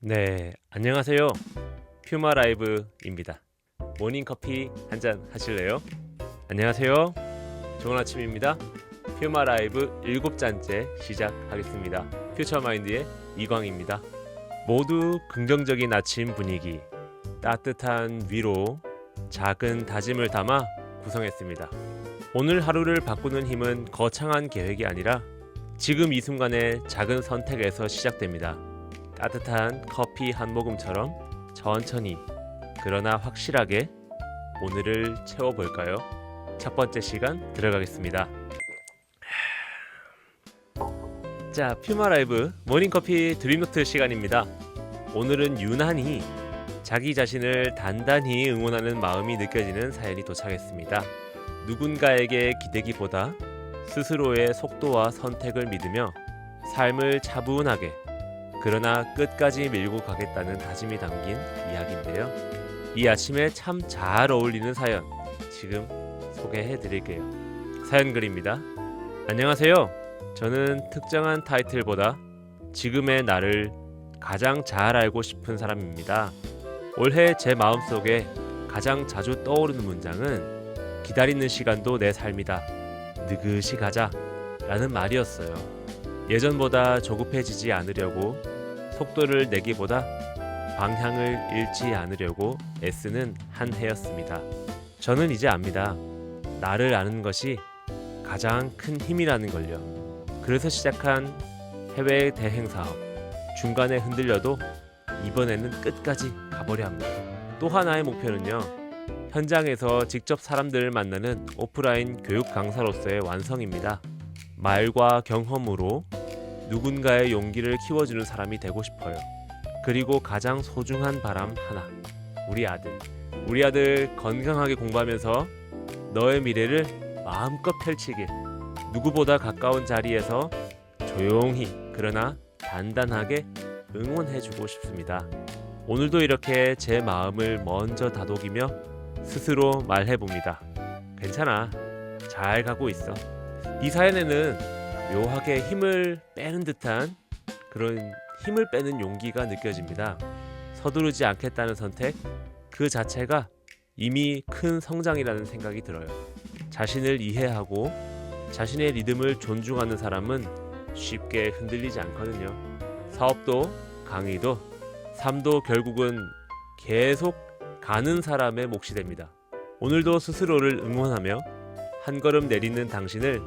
네, 안녕하세요. 퓨마 라이브입니다. 모닝커피 한잔 하실래요? 안녕하세요. 좋은 아침입니다. 퓨마 라이브 7잔째 시작하겠습니다. 퓨처마인드의 이광입니다. 모두 긍정적인 아침 분위기, 따뜻한 위로, 작은 다짐을 담아 구성했습니다. 오늘 하루를 바꾸는 힘은 거창한 계획이 아니라 지금 이 순간의 작은 선택에서 시작됩니다. 따뜻한 커피 한 모금처럼 천천히 그러나 확실하게 오늘을 채워볼까요? 첫 번째 시간 들어가겠습니다. 자, 퓨마 라이브 모닝커피 드림노트 시간입니다. 오늘은 유난히 자기 자신을 단단히 응원하는 마음이 느껴지는 사연이 도착했습니다. 누군가에게 기대기보다 스스로의 속도와 선택을 믿으며 삶을 차분하게 그러나 끝까지 밀고 가겠다는 다짐이 담긴 이야기인데요. 이 아침에 참 잘 어울리는 사연 지금 소개해 드릴게요. 사연 글입니다. 안녕하세요. 저는 특정한 타이틀보다 지금의 나를 가장 잘 알고 싶은 사람입니다. 올해 제 마음속에 가장 자주 떠오르는 문장은 기다리는 시간도 내 삶이다. 느긋이 가자 라는 말이었어요. 예전보다 조급해지지 않으려고 속도를 내기보다 방향을 잃지 않으려고 애쓰는 한 해였습니다. 저는 이제 압니다. 나를 아는 것이 가장 큰 힘이라는 걸요. 그래서 시작한 해외 대행 사업. 중간에 흔들려도 이번에는 끝까지 가보려 합니다. 또 하나의 목표는요. 현장에서 직접 사람들을 만나는 오프라인 교육 강사로서의 완성입니다. 말과 경험으로 누군가의 용기를 키워주는 사람이 되고 싶어요. 그리고 가장 소중한 바람 하나. 우리 아들 건강하게 공부하면서 너의 미래를 마음껏 펼치길. 누구보다 가까운 자리에서 조용히 그러나 단단하게 응원해주고 싶습니다. 오늘도 이렇게 제 마음을 먼저 다독이며 스스로 말해봅니다. 괜찮아. 잘 가고 있어. 이 사연에는 묘하게 힘을 빼는 듯한 그런 힘을 빼는 용기가 느껴집니다. 서두르지 않겠다는 선택 그 자체가 이미 큰 성장이라는 생각이 들어요. 자신을 이해하고 자신의 리듬을 존중하는 사람은 쉽게 흔들리지 않거든요. 사업도 강의도 삶도 결국은 계속 가는 사람의 몫이 됩니다. 오늘도 스스로를 응원하며 한 걸음 내딛는 당신을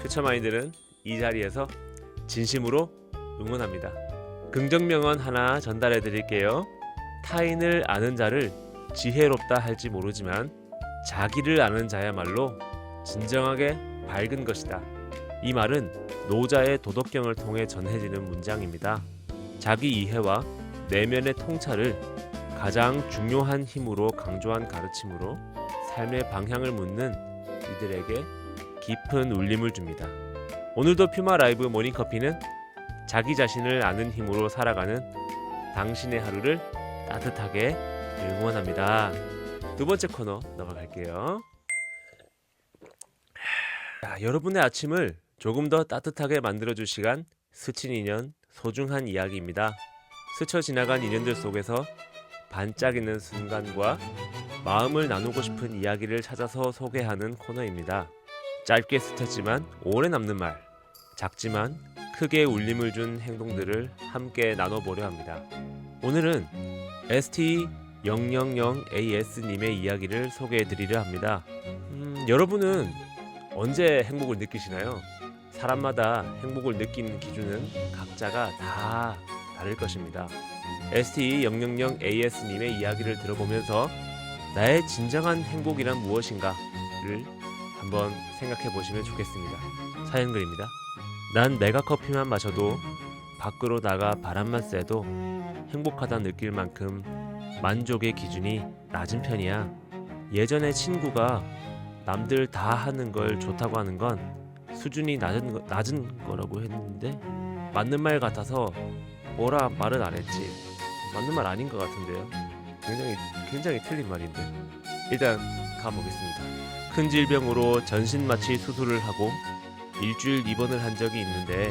퓨처마인드는 이 자리에서 진심으로 응원합니다. 긍정명언 하나 전달해 드릴게요. 타인을 아는 자를 지혜롭다 할지 모르지만 자기를 아는 자야말로 진정하게 밝은 것이다. 이 말은 노자의 도덕경을 통해 전해지는 문장입니다. 자기 이해와 내면의 통찰을 가장 중요한 힘으로 강조한 가르침으로 삶의 방향을 묻는 이들에게 깊은 울림을 줍니다. 오늘도 퓨마 라이브 모닝커피는 자기 자신을 아는 힘으로 살아가는 당신의 하루를 따뜻하게 응원합니다. 두 번째 코너 넘어갈게요. 여러분의 아침을 조금 더 따뜻하게 만들어줄 시간 스친 인연 소중한 이야기입니다. 스쳐 지나간 인연들 속에서 반짝이는 순간과 마음을 나누고 싶은 이야기를 찾아서 소개하는 코너입니다. 짧게 스쳤지만 오래 남는 말, 작지만 크게 울림을 준 행동들을 함께 나눠보려 합니다. 오늘은 ST000AS님의 이야기를 소개해드리려 합니다. 여러분은 언제 행복을 느끼시나요? 사람마다 행복을 느끼는 기준은 각자가 다 다를 것입니다. ST000AS님의 이야기를 들어보면서 나의 진정한 행복이란 무엇인가를 한번 생각해 보시면 좋겠습니다. 사연 글입니다. 난 메가커피만 마셔도 밖으로 나가 바람만 쐬도 행복하다 느낄 만큼 만족의 기준이 낮은 편이야. 예전에 친구가 남들 다 하는 걸 좋다고 하는 건 수준이 낮은 거라고 했는데 맞는 말 같아서 뭐라 말은 안 했지. 맞는 말 아닌 것 같은데요. 굉장히 틀린 말인데 일단 가보겠습니다. 큰 질병으로 전신 마취 수술을 하고 일주일 입원을 한 적이 있는데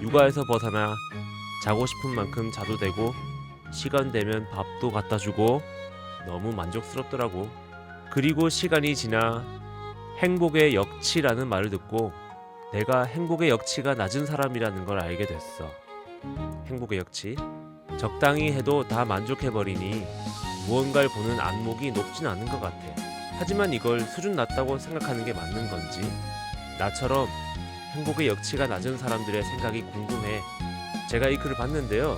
육아에서 벗어나 자고 싶은 만큼 자도 되고 시간 되면 밥도 갖다 주고 너무 만족스럽더라고. 그리고 시간이 지나 행복의 역치라는 말을 듣고 내가 행복의 역치가 낮은 사람이라는 걸 알게 됐어. 행복의 역치. 적당히 해도 다 만족해버리니 무언가를 보는 안목이 높진 않은 것 같아. 하지만 이걸 수준 낮다고 생각하는 게 맞는 건지, 나처럼 행복의 역치가 낮은 사람들의 생각이 궁금해. 제가 이 글을 봤는데요.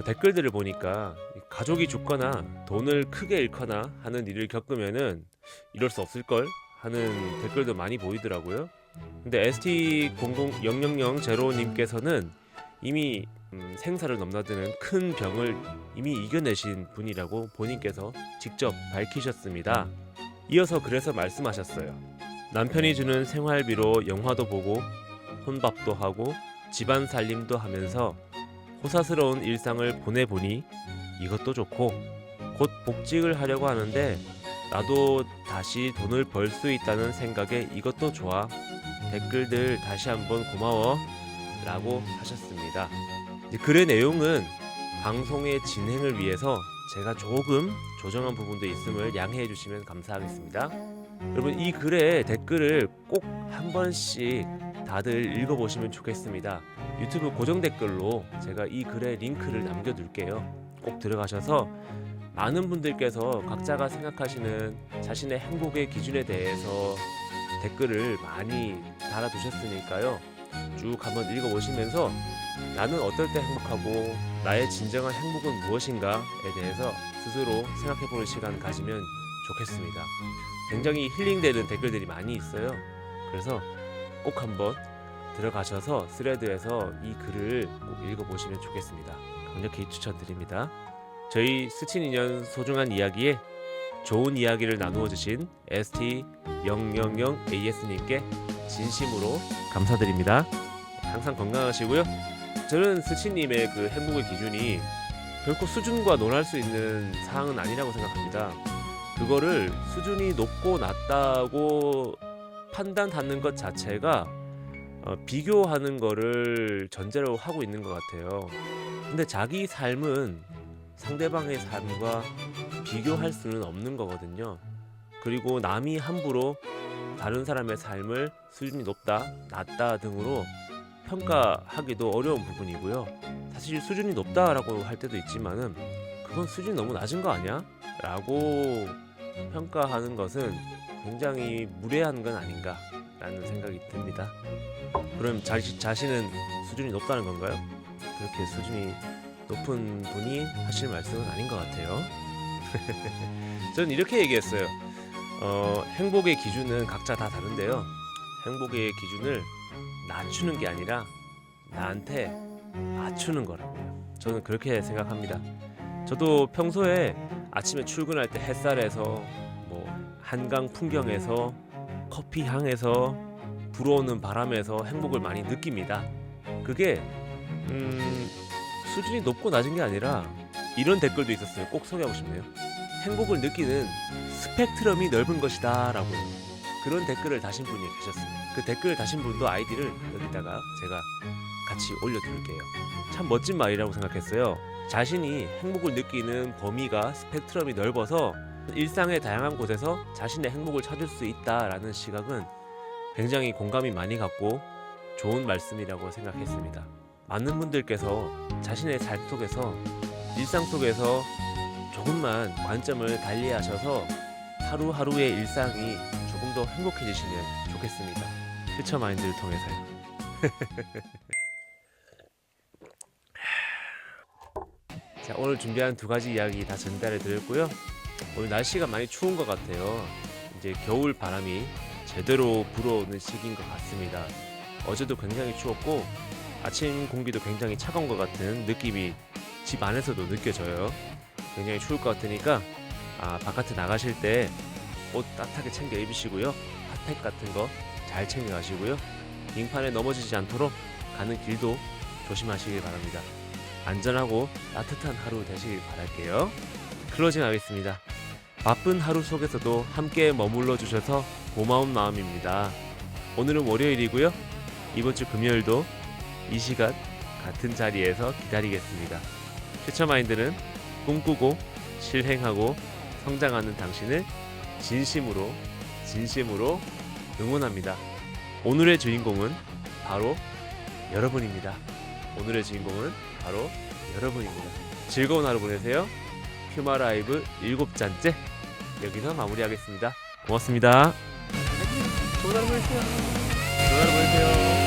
댓글들을 보니까 가족이 죽거나 돈을 크게 잃거나 하는 일을 겪으면은 이럴 수 없을걸 하는 댓글도 많이 보이더라고요. 근데 ST0000님께서는 이미 생사를 넘나드는 큰 병을 이미 이겨내신 분이라고 본인께서 직접 밝히셨습니다. 이어서 그래서 말씀하셨어요. 남편이 주는 생활비로 영화도 보고 혼밥도 하고 집안 살림도 하면서 호사스러운 일상을 보내보니 이것도 좋고 곧 복직을 하려고 하는데 나도 다시 돈을 벌 수 있다는 생각에 이것도 좋아. 댓글들 다시 한번 고마워 라고 하셨습니다. 글의 내용은 방송의 진행을 위해서 제가 조금 조정한 부분도 있음을 양해해 주시면 감사하겠습니다. 여러분, 이 글의 댓글을 꼭 한 번씩 다들 읽어보시면 좋겠습니다. 유튜브 고정 댓글로 제가 이 글의 링크를 남겨둘게요. 꼭 들어가셔서 많은 분들께서 각자가 생각하시는 자신의 행복의 기준에 대해서 댓글을 많이 달아두셨으니까요. 쭉 한번 읽어보시면서 나는 어떨 때 행복하고 나의 진정한 행복은 무엇인가에 대해서 스스로 생각해보는 시간 가지면 좋겠습니다. 굉장히 힐링되는 댓글들이 많이 있어요. 그래서 꼭 한번 들어가셔서 스레드에서 이 글을 꼭 읽어보시면 좋겠습니다. 강력히 추천드립니다. 저희 스친인연 소중한 이야기에 좋은 이야기를 나누어 주신 ST000AS님께 진심으로 감사드립니다. 항상 건강하시고요. 저는 스친님의 그 행복의 기준이 결코 수준과 논할 수 있는 사항은 아니라고 생각합니다. 그거를 수준이 높고 낮다고 판단하는 것 자체가 비교하는 거를 전제로 하고 있는 것 같아요. 근데 자기 삶은 상대방의 삶과 비교할 수는 없는 거거든요. 그리고 남이 함부로 다른 사람의 삶을 수준이 높다, 낮다 등으로 평가하기도 어려운 부분이고요. 사실 수준이 높다라고 할 때도 있지만은 그건 수준이 너무 낮은 거 아니야? 라고 평가하는 것은 굉장히 무례한 건 아닌가 라는 생각이 듭니다. 그럼 자신은 수준이 높다는 건가요? 그렇게 수준이 높은 분이 하실 말씀은 아닌 것 같아요. 저는 이렇게 얘기했어요. 행복의 기준은 각자 다 다른데요. 행복의 기준을 낮추는 게 아니라 나한테 맞추는 거라고요. 저는 그렇게 생각합니다. 저도 평소에 아침에 출근할 때 햇살에서 뭐 한강 풍경에서 커피 향에서 불어오는 바람에서 행복을 많이 느낍니다. 그게 수준이 높고 낮은 게 아니라 이런 댓글도 있었어요. 꼭 소개하고 싶네요. 행복을 느끼는 스펙트럼이 넓은 것이다 라고 그런 댓글을 다신 분이 계셨습니다. 그 댓글을 다신 분도 아이디를 여기다가 제가 같이 올려둘게요. 참 멋진 말이라고 생각했어요. 자신이 행복을 느끼는 범위가 스펙트럼이 넓어서 일상의 다양한 곳에서 자신의 행복을 찾을 수 있다라는 시각은 굉장히 공감이 많이 갔고 좋은 말씀이라고 생각했습니다. 많은 분들께서 자신의 삶 속에서 일상 속에서 조금만 관점을 달리하셔서 하루하루의 일상이 조금 더 행복해지시면 좋겠습니다. 퓨처 마인드를 통해서요. 자, 오늘 준비한 두 가지 이야기 다 전달해 드렸고요. 오늘 날씨가 많이 추운 것 같아요. 이제 겨울 바람이 제대로 불어오는 시기인 것 같습니다. 어제도 굉장히 추웠고 아침 공기도 굉장히 차가운 것 같은 느낌이 집 안에서도 느껴져요. 굉장히 추울 것 같으니까 바깥에 나가실 때 옷 따뜻하게 챙겨 입으시고요. 핫팩 같은 거 잘 챙겨 가시고요. 빙판에 넘어지지 않도록 가는 길도 조심하시길 바랍니다. 안전하고 따뜻한 하루 되시길 바랄게요. 클로징 하겠습니다. 바쁜 하루 속에서도 함께 머물러 주셔서 고마운 마음입니다. 오늘은 월요일이고요. 이번 주 금요일도 이 시간 같은 자리에서 기다리겠습니다. 퓨처마인드는 꿈꾸고 실행하고 성장하는 당신을 진심으로 응원합니다. 오늘의 주인공은 바로 여러분입니다. 오늘의 주인공은 바로 여러분입니다. 즐거운 하루 보내세요. 퓨마 라이브 7잔째 여기서 마무리하겠습니다. 고맙습니다. 좋은 하루 보내세요. 좋은 하루 보내세요.